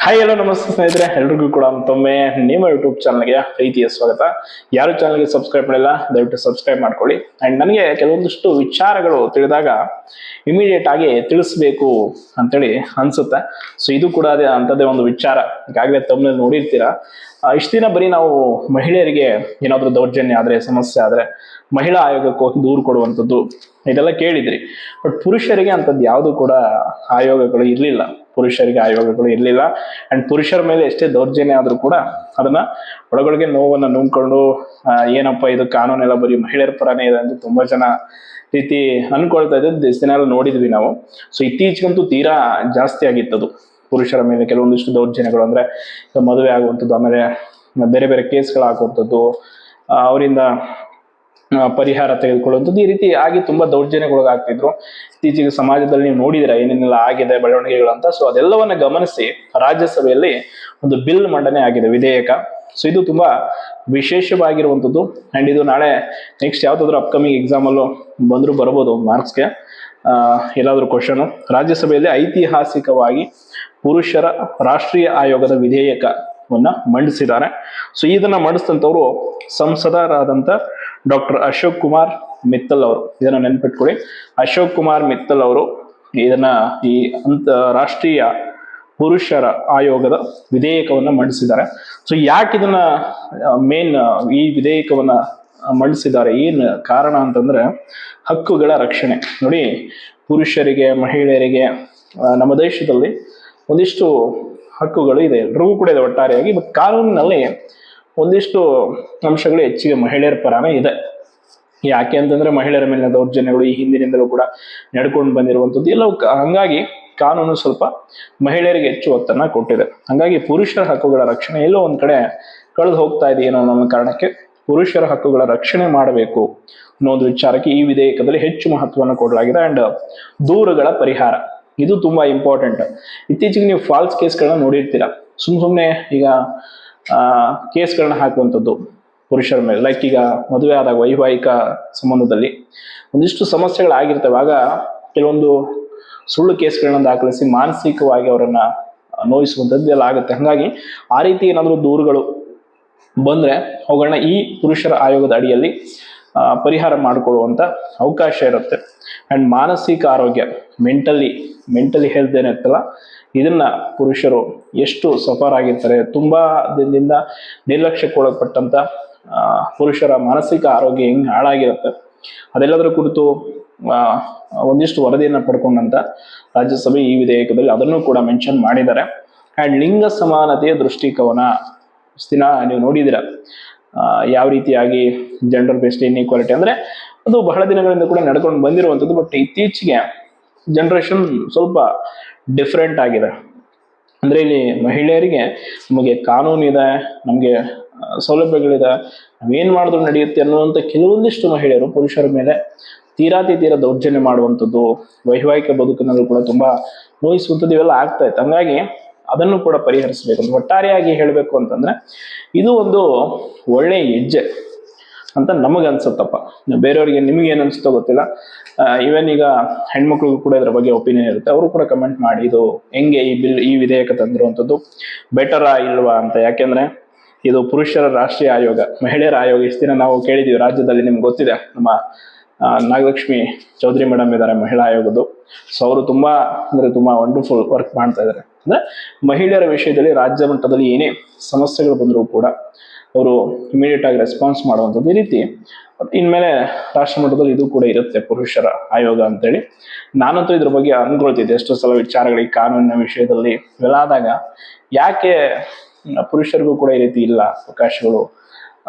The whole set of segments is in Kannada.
ಹಾಯ್ ಹಲೋ ನಮಸ್ತೆ ಸ್ನೇಹಿತರೆ, ಎಲ್ರಿಗೂ ಕೂಡ ಮತ್ತೊಮ್ಮೆ ನಿಮ್ಮ ಯೂಟ್ಯೂಬ್ ಚಾನಲ್ಗೆ ಪ್ರೀತಿಯ ಸ್ವಾಗತ. ಯಾರು ಚಾನಲ್ಗೆ ಸಬ್ಸ್ಕ್ರೈಬ್ ಮಾಡಿಲ್ಲ ದಯವಿಟ್ಟು ಸಬ್ಸ್ಕ್ರೈಬ್ ಮಾಡ್ಕೊಳ್ಳಿ. ಅಂಡ್ ನನಗೆ ಕೆಲವೊಂದಿಷ್ಟು ವಿಚಾರಗಳು ತಿಳಿದಾಗ ಇಮಿಡಿಯೇಟ್ ಆಗಿ ತಿಳಿಸ್ಬೇಕು ಅಂತೇಳಿ ಅನ್ಸುತ್ತೆ. ಸೊ ಇದು ಕೂಡ ಅದೇ ಅಂಥದ್ದೇ ಒಂದು ವಿಚಾರ. ಈಗಾಗಲೇ ತಮ್ಮಲ್ಲಿ ನೋಡಿರ್ತೀರಾ, ಇಷ್ಟು ದಿನ ಬರೀ ನಾವು ಮಹಿಳೆಯರಿಗೆ ಏನಾದರೂ ದೌರ್ಜನ್ಯ ಆದರೆ, ಸಮಸ್ಯೆ ಆದರೆ ಮಹಿಳಾ ಆಯೋಗಕ್ಕೆ ಹೋಗಿ ದೂರು ಕೊಡುವಂಥದ್ದು ಇದೆಲ್ಲ ಕೇಳಿದ್ರಿ. ಬಟ್ ಪುರುಷರಿಗೆ ಅಂಥದ್ದು ಯಾವುದು ಕೂಡ ಆಯೋಗಗಳು ಇರಲಿಲ್ಲ. ಪುರುಷರಿಗೆ ಆಯೋಗಗಳು ಇರಲಿಲ್ಲ. ಅಂಡ್ ಪುರುಷರ ಮೇಲೆ ಎಷ್ಟೇ ದೌರ್ಜನ್ಯ ಆದ್ರೂ ಕೂಡ ಅದನ್ನ ಒಳಗೊಳಗೆ ನೋವನ್ನ ನುಂಗ್ಕೊಂಡು ಏನಪ್ಪ ಇದು ಕಾನೂನೆಲ್ಲ ಬರೀ ಮಹಿಳೆಯರ ಪರನೇ ಇದೆ ಅಂತ ತುಂಬಾ ಜನ ರೀತಿ ಅನ್ಕೊಳ್ತಾ ಇದ್ದದ್ದು ದಿನ ನೋಡಿದ್ವಿ ನಾವು. ಸೊ ಇತ್ತೀಚೆಗಂತೂ ತೀರಾ ಜಾಸ್ತಿ ಆಗಿತ್ತದು ಪುರುಷರ ಮೇಲೆ ಕೆಲವೊಂದಿಷ್ಟು ದೌರ್ಜನ್ಯಗಳು. ಅಂದ್ರೆ ಮದುವೆ ಆಗುವಂಥದ್ದು, ಆಮೇಲೆ ಬೇರೆ ಬೇರೆ ಕೇಸ್ಗಳು ಹಾಕುವಂಥದ್ದು, ಅವರಿಂದ ಪರಿಹಾರ ತೆಗೆದುಕೊಳ್ಳುವಂಥದ್ದು, ಈ ರೀತಿ ಆಗಿ ತುಂಬಾ ದೌರ್ಜನ್ಯಗೊಳಗಾಗ್ತಿದ್ರು. ಇತ್ತೀಚೆಗೆ ಸಮಾಜದಲ್ಲಿ ನೀವು ನೋಡಿದಿರ ಏನೇನೆಲ್ಲ ಆಗಿದೆ ಬೆಳವಣಿಗೆಗಳು ಅಂತ. ಸೊ ಅದೆಲ್ಲವನ್ನ ಗಮನಿಸಿ ರಾಜ್ಯಸಭೆಯಲ್ಲಿ ಒಂದು ಬಿಲ್ ಮಂಡನೆ ಆಗಿದೆ, ವಿಧೇಯಕ. ಸೊ ಇದು ತುಂಬಾ ವಿಶೇಷವಾಗಿರುವಂಥದ್ದು. ಅಂಡ್ ಇದು ನಾಳೆ ನೆಕ್ಸ್ಟ್ ಯಾವ್ದಾದ್ರು ಅಪ್ಕಮಿಂಗ್ ಎಕ್ಸಾಮ್ ಅಲ್ಲೂ ಬಂದ್ರು ಬರ್ಬೋದು ಮಾರ್ಕ್ಸ್ಗೆ ಎಲ್ಲಾದ್ರೂ ಕ್ವಶನ್. ರಾಜ್ಯಸಭೆಯಲ್ಲಿ ಐತಿಹಾಸಿಕವಾಗಿ ಪುರುಷರ ರಾಷ್ಟ್ರೀಯ ಆಯೋಗದ ವಿಧೇಯಕವನ್ನ ಮಂಡಿಸಿದ್ದಾರೆ. ಸೊ ಇದನ್ನ ಮಂಡಿಸಿದಂಥವ್ರು ಸಂಸದರಾದಂಥ ಡಾಕ್ಟರ್ ಅಶೋಕ್ ಕುಮಾರ್ ಮಿತ್ತಲ್ ಅವರು. ಇದನ್ನ ನೆನ್ಪಿಟ್ಕೊಳ್ಳಿ, ಅಶೋಕ್ ಕುಮಾರ್ ಮಿತ್ತಲ್ ಅವರು ಇದನ್ನ ಈ ರಾಷ್ಟ್ರೀಯ ಪುರುಷರ ಆಯೋಗದ ವಿಧೇಯಕವನ್ನ ಮಂಡಿಸಿದ್ದಾರೆ. ಸೊ ಯಾಕೆ ಇದನ್ನ ಈ ವಿಧೇಯಕವನ್ನ ಮಂಡಿಸಿದ್ದಾರೆ, ಏನ್ ಕಾರಣ ಅಂತಂದ್ರೆ ಹಕ್ಕುಗಳ ರಕ್ಷಣೆ. ನೋಡಿ, ಪುರುಷರಿಗೆ ಮಹಿಳೆಯರಿಗೆ ನಮ್ಮ ದೇಶದಲ್ಲಿ ಒಂದಿಷ್ಟು ಹಕ್ಕುಗಳು ಇದೆ, ಎಲ್ರಿಗೂ ಕೂಡ ಇದೆ ಒಟ್ಟಾರೆಯಾಗಿ. ಬಟ್ ಕಾನೂನಿನಲ್ಲಿ ಒಂದಿಷ್ಟು ಅಂಶಗಳು ಹೆಚ್ಚಿಗೆ ಮಹಿಳೆಯರ ಪರನೇ ಇದೆ. ಯಾಕೆ ಅಂತಂದ್ರೆ ಮಹಿಳೆಯರ ಮೇಲಿನ ದೌರ್ಜನ್ಯಗಳು ಈ ಹಿಂದಿನಿಂದಲೂ ಕೂಡ ನಡ್ಕೊಂಡು ಬಂದಿರುವಂಥದ್ದು ಎಲ್ಲವೂ. ಹಂಗಾಗಿ ಕಾನೂನು ಸ್ವಲ್ಪ ಮಹಿಳೆಯರಿಗೆ ಹೆಚ್ಚು ಒತ್ತನ್ನ ಕೊಟ್ಟಿದೆ. ಹಂಗಾಗಿ ಪುರುಷರ ಹಕ್ಕುಗಳ ರಕ್ಷಣೆ ಎಲ್ಲೋ ಒಂದ್ ಕಡೆ ಕಳೆದು ಹೋಗ್ತಾ ಇದೆ ಏನೋ ಅನ್ನೋ ಕಾರಣಕ್ಕೆ ಪುರುಷರ ಹಕ್ಕುಗಳ ರಕ್ಷಣೆ ಮಾಡಬೇಕು ಅನ್ನೋ ಒಂದು ವಿಚಾರಕ್ಕೆ ಈ ವಿಧೇಯಕದಲ್ಲಿ ಹೆಚ್ಚು ಮಹತ್ವವನ್ನು ಕೊಡಲಾಗಿದೆ. ಅಂಡ್ ದೂರುಗಳ ಪರಿಹಾರ ಇದು ತುಂಬಾ ಇಂಪಾರ್ಟೆಂಟ್. ಇತ್ತೀಚೆಗೆ ನೀವು ಫಾಲ್ಸ್ ಕೇಸ್ಗಳನ್ನ ನೋಡಿರ್ತೀರ. ಸುಮ್ನೆ ಈಗ ಕೇಸ್ಗಳನ್ನ ಹಾಕುವಂಥದ್ದು ಪುರುಷರ ಮೇಲೆ. ಲೈಕ್ ಈಗ ಮದುವೆ ಆದಾಗ ವೈವಾಹಿಕ ಸಂಬಂಧದಲ್ಲಿ ಒಂದಿಷ್ಟು ಸಮಸ್ಯೆಗಳಾಗಿರ್ತವೆ. ಆಗ ಕೆಲವೊಂದು ಸುಳ್ಳು ಕೇಸ್ಗಳನ್ನ ದಾಖಲಿಸಿ ಮಾನಸಿಕವಾಗಿ ಅವರನ್ನ ನೋಯಿಸುವಂಥದ್ದು ಎಲ್ಲ ಆಗುತ್ತೆ. ಹಾಗಾಗಿ ಆ ರೀತಿ ಏನಾದರೂ ದೂರುಗಳು ಬಂದ್ರೆ ಅವುಗಳನ್ನ ಈ ಪುರುಷರ ಆಯೋಗದ ಅಡಿಯಲ್ಲಿ ಪರಿಹಾರ ಮಾಡಿಕೊಳ್ಳುವಂತ ಅವಕಾಶ ಇರುತ್ತೆ. ಅಂಡ್ ಮಾನಸಿಕ ಆರೋಗ್ಯ, ಮೆಂಟಲಿ ಹೆಲ್ತ್ ಏನಿರ್ತಲ್ಲ, ಇದನ್ನ ಪುರುಷರು ಎಷ್ಟು ಸಫರ್ ಆಗಿರ್ತಾರೆ, ತುಂಬಾ ದಿನದಿಂದ ನಿರ್ಲಕ್ಷ್ಯಕ್ಕೊಳಪಟ್ಟಂತ ಪುರುಷರ ಮಾನಸಿಕ ಆರೋಗ್ಯ ಹೆಂಗ್ ಹಾಳಾಗಿರುತ್ತೆ ಅದೆಲ್ಲದರ ಕುರಿತು ಒಂದಿಷ್ಟು ವರದಿಯನ್ನ ಪಡ್ಕೊಂಡಂತ ರಾಜ್ಯಸಭೆ ಈ ವಿಧೇಯಕದಲ್ಲಿ ಅದನ್ನು ಕೂಡ ಮೆನ್ಷನ್ ಮಾಡಿದ್ದಾರೆ. ಅಂಡ್ ಲಿಂಗ ಸಮಾನತೆಯ ದೃಷ್ಟಿಕೋನ ದಿನ ನೀವು ನೋಡಿದಿರ ಯಾವ ರೀತಿಯಾಗಿ ಜೆಂಡರ್ ಬೇಸ್ಡ್ ಇನ್ಇಕ್ವಾಲಿಟಿ ಅಂದ್ರೆ ಅದು ಬಹಳ ದಿನಗಳಿಂದ ಕೂಡ ನಡ್ಕೊಂಡು ಬಂದಿರುವಂಥದ್ದು. ಬಟ್ ಇತ್ತೀಚೆಗೆ ಜನರೇಷನ್ ಸ್ವಲ್ಪ ಡಿಫ್ರೆಂಟ್ ಆಗಿದೆ. ಅಂದ್ರೆ ಇಲ್ಲಿ ಮಹಿಳೆಯರಿಗೆ ನಮಗೆ ಕಾನೂನು ಇದೆ, ನಮಗೆ ಸೌಲಭ್ಯಗಳಿದೆ, ನಾವೇನ್ ಮಾಡಿದ್ರು ನಡೆಯುತ್ತೆ ಅನ್ನುವಂಥ ಕೆಲವೊಂದಿಷ್ಟು ಮಹಿಳೆಯರು ಪುರುಷರ ಮೇಲೆ ತೀರಾ ದೌರ್ಜನ್ಯ ಮಾಡುವಂಥದ್ದು, ವೈವಾಹಿಕ ಬದುಕಿನಲ್ಲೂ ಕೂಡ ತುಂಬಾ ನೋಯಿಸುವಂಥದ್ದು ಇವೆಲ್ಲ ಆಗ್ತಾ ಇತ್ತು. ಹಂಗಾಗಿ ಅದನ್ನು ಕೂಡ ಪರಿಹರಿಸಬೇಕು. ಒಟ್ಟಾರೆಯಾಗಿ ಹೇಳಬೇಕು ಅಂತಂದ್ರೆ ಇದು ಒಂದು ಒಳ್ಳೆ ಹೆಜ್ಜೆ ಅಂತ ನಮಗನ್ಸುತ್ತಪ್ಪ. ಬೇರೆಯವರಿಗೆ ನಿಮ್ಗೆ ಏನ್ ಅನ್ಸುತ್ತೋ ಗೊತ್ತಿಲ್ಲ. ಈವನ್ ಈಗ ಹೆಣ್ಮಕ್ಳಿಗೂ ಕೂಡ ಇದ್ರ ಬಗ್ಗೆ ಒಪಿನಿಯನ್ ಇರುತ್ತೆ, ಅವರು ಕೂಡ ಕಮೆಂಟ್ ಮಾಡಿ ಇದು ಹೆಂಗೆ ಈ ವಿಧೇಯಕ ತಂದಿರುವಂಥದ್ದು ಬೆಟರಾ ಇಲ್ವಾ ಅಂತ. ಯಾಕೆಂದ್ರೆ ಇದು ಪುರುಷರ ರಾಷ್ಟ್ರೀಯ ಆಯೋಗ, ಮಹಿಳೆಯರ ಆಯೋಗ. ಇಷ್ಟು ದಿನ ನಾವು ಕೇಳಿದೀವಿ ರಾಜ್ಯದಲ್ಲಿ, ನಿಮ್ಗೆ ಗೊತ್ತಿದೆ, ನಮ್ಮ ನಾಗಲಕ್ಷ್ಮಿ ಚೌಧರಿ ಮೇಡಮ್ ಇದ್ದಾರೆ ಮಹಿಳಾ ಆಯೋಗದ್ದು. ಸೊ ಅವರು ತುಂಬಾ ವಂಡರ್ಫುಲ್ ವರ್ಕ್ ಮಾಡ್ತಾ ಇದ್ದಾರೆ. ಅಂದ್ರೆ ಮಹಿಳೆಯರ ವಿಷಯದಲ್ಲಿ ರಾಜ್ಯ ಮಟ್ಟದಲ್ಲಿ ಏನೇ ಸಮಸ್ಯೆಗಳು ಬಂದರೂ ಕೂಡ ಅವರು ಇಮಿಡಿಯೇಟ್ ಆಗಿ ರೆಸ್ಪಾನ್ಸ್ ಮಾಡುವಂಥದ್ದು. ಈ ರೀತಿ ಇನ್ಮೇಲೆ ರಾಷ್ಟ್ರ ಮಟ್ಟದಲ್ಲಿ ಇದು ಕೂಡ ಇರುತ್ತೆ ಪುರುಷರ ಆಯೋಗ ಅಂತೇಳಿ. ನಾನಂತೂ ಇದ್ರ ಬಗ್ಗೆ ಅನ್ಕೊಳ್ತಿದ್ದೆ ಎಷ್ಟೋ ಸಲ ವಿಚಾರಗಳಿಗೆ, ಕಾನೂನಿನ ವಿಷಯದಲ್ಲಿ ಇವೆಲ್ಲ ಆದಾಗ ಯಾಕೆ ಪುರುಷರಿಗೂ ಕೂಡ ಈ ರೀತಿ ಇಲ್ಲ ಅವಕಾಶಗಳು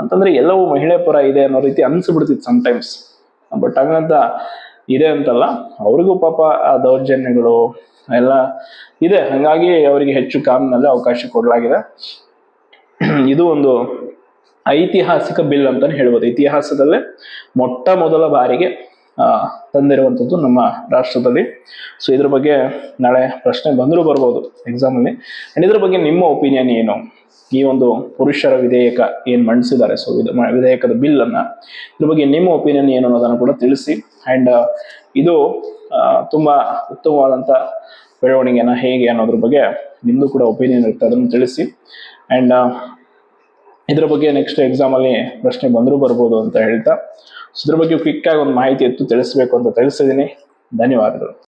ಅಂತಂದ್ರೆ ಎಲ್ಲವೂ ಮಹಿಳೆ ಪರ ಇದೆ ಅನ್ನೋ ರೀತಿ ಅನ್ಸ್ಬಿಡ್ತಿತ್ತು ಸಮಟೈಮ್ಸ್. ಬಟ್ ಹಂಗಂತ ಇದೆ ಅಂತಲ್ಲ, ಅವ್ರಿಗೂ ಪಾಪ ಆ ದೌರ್ಜನ್ಯಗಳು ಎಲ್ಲ ಇದೆ. ಹಂಗಾಗಿ ಅವರಿಗೆ ಹೆಚ್ಚು ಕಾನೂನಲ್ಲಿ ಅವಕಾಶ ಕೊಡಲಾಗಿದೆ. ಇದು ಒಂದು ಐತಿಹಾಸಿಕ ಬಿಲ್ ಅಂತಾನೆ ಹೇಳ್ಬೋದು. ಇತಿಹಾಸದಲ್ಲೇ ಮೊಟ್ಟ ಮೊದಲ ಬಾರಿಗೆ ತಂದಿರುವಂಥದ್ದು ನಮ್ಮ ರಾಷ್ಟ್ರದಲ್ಲಿ. ಸೊ ಇದ್ರ ಬಗ್ಗೆ ನಾಳೆ ಪ್ರಶ್ನೆ ಬಂದರೂ ಬರ್ಬೋದು ಎಕ್ಸಾಮ್ ಅಲ್ಲಿ. ಅಂಡ್ ಇದ್ರ ಬಗ್ಗೆ ನಿಮ್ಮ ಒಪಿನಿಯನ್ ಏನು? ಈ ಒಂದು ಪುರುಷರ ವಿಧೇಯಕ ಏನ್ ಮಂಡಿಸಿದ್ದಾರೆ, ಸೊ ವಿಧೇಯಕದ ಬಿಲ್ ಅನ್ನ, ಇದ್ರ ಬಗ್ಗೆ ನಿಮ್ಮ ಒಪಿನಿಯನ್ ಏನು ಅನ್ನೋದನ್ನು ಕೂಡ ತಿಳಿಸಿ. ಅಂಡ್ ಇದು ತುಂಬಾ ಉತ್ತಮವಾದಂತ ಬೆಳವಣಿಗೆನ ಹೇಗೆ ಅನ್ನೋದ್ರ ಬಗ್ಗೆ ನಿಮ್ಮದು ಕೂಡ ಒಪಿನಿಯನ್ ಇರುತ್ತೆ, ಅದನ್ನು ತಿಳಿಸಿ. ಆ್ಯಂಡ್ ಇದ್ರ ಬಗ್ಗೆ ನೆಕ್ಸ್ಟ್ ಎಕ್ಸಾಮಲ್ಲಿ ಪ್ರಶ್ನೆ ಬಂದರೂ ಬರ್ಬೋದು ಅಂತ ಹೇಳ್ತಾ, ಇದ್ರ ಬಗ್ಗೆ ಕ್ವಿಕ್ಕಾಗಿ ಒಂದು ಮಾಹಿತಿ ತಿಳಿಸ್ಬೇಕು ಅಂತ ತಿಳಿಸಿದ್ದೀನಿ. ಧನ್ಯವಾದಗಳು.